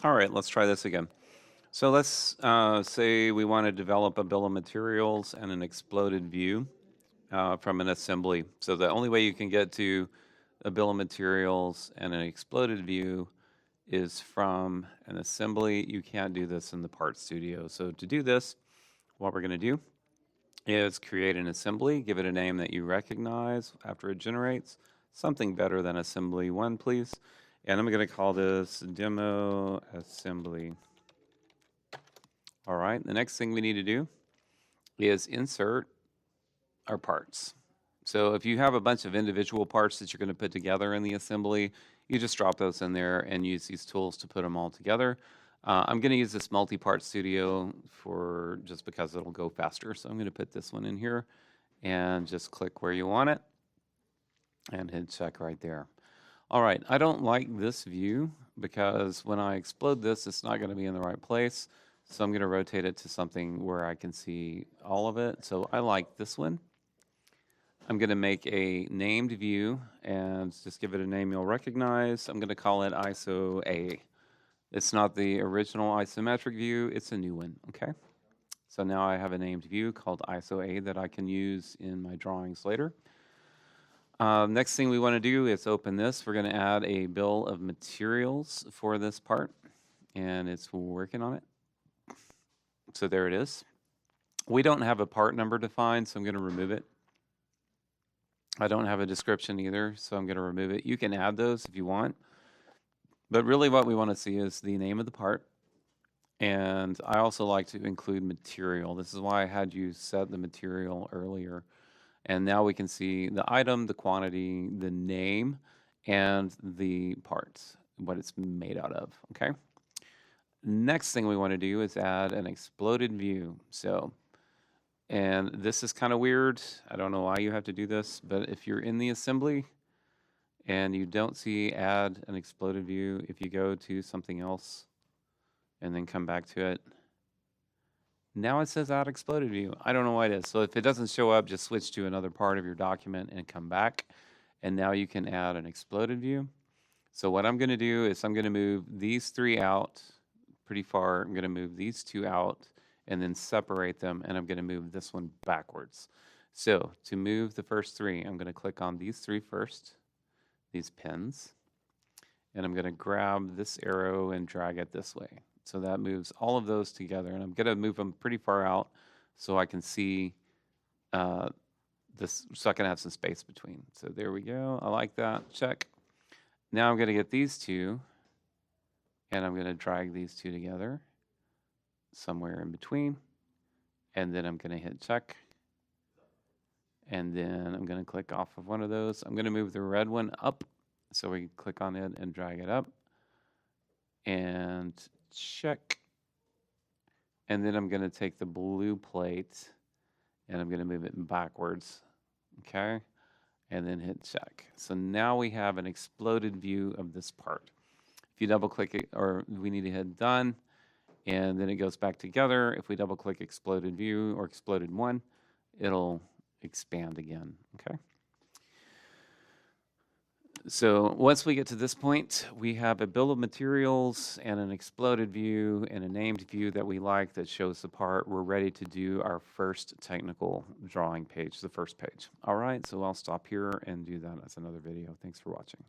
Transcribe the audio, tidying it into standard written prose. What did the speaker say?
All right, let's try this again. So let's say we want to develop a bill of materials and an exploded view from an assembly. So the only way you can get to a bill of materials and an exploded view is from an assembly. You can't do this in the Part Studio. So to do this, what we're going to do is create an assembly, give it a name that you recognize after it generates, something better than assembly 1, please. And I'm going to call this demo assembly. All right, the next thing we need to do is insert our parts. So if you have a bunch of individual parts that you're going to put together in the assembly, you just drop those in there and use these tools to put them all together. I'm going to use this multi-part studio for just because it'll go faster. So I'm going to put this one in here and just click where you want it and hit check right there. All right, I don't like this view because when I explode this, it's not going to be in the right place. So I'm going to rotate it to something where I can see all of it. So I like this one. I'm going to make a named view and just give it a name you'll recognize. I'm going to call it ISO A. It's not the original isometric view, it's a new one, okay? So now I have a named view called ISO A that I can use in my drawings later. Next thing we want to do is open this. We're going to add a bill of materials for this part, and it's working on it. So there it is. We don't have a part number defined, so I'm going to remove it. I don't have a description either, so I'm going to remove it. You can add those if you want. But really what we want to see is the name of the part. And I also like to include material. This is why I had you set the material earlier. And now we can see the item, the quantity, the name, and the parts, what it's made out of, okay? Next thing we want to do is add an exploded view. And this is kind of weird. I don't know why you have to do this, but if you're in the assembly and you don't see add an exploded view, if you go to something else and then come back to it, now it says add exploded view. I don't know why it is. So if it doesn't show up, just switch to another part of your document and come back. And now you can add an exploded view. So what I'm going to do is I'm going to move these 3 out pretty far. I'm going to move these 2 out and then separate them, and I'm going to move this one backwards. So to move the first 3, I'm going to click on these 3 first, these pins, and I'm going to grab this arrow and drag it this way. So that moves all of those together, and I'm going to move them pretty far out so I can see this, so I can have some space between. So there we go. I like that. Check. Now I'm going to get these 2, and I'm going to drag these 2 together somewhere in between, and then I'm going to hit check, and then I'm going to click off of one of those. I'm going to move the red one up, so we can click on it and drag it up, and check. And then I'm going to take the blue plate, and I'm going to move it backwards, okay? And then hit check. So now we have an exploded view of this part. If you double click it, or we need to hit done, and then it goes back together. If we double click exploded view or exploded 1, it'll expand again, okay? So once we get to this point, we have a bill of materials and an exploded view and a named view that we like that shows the part. We're ready to do our first technical drawing page, the first page. All right, so I'll stop here and do that as another video. Thanks for watching.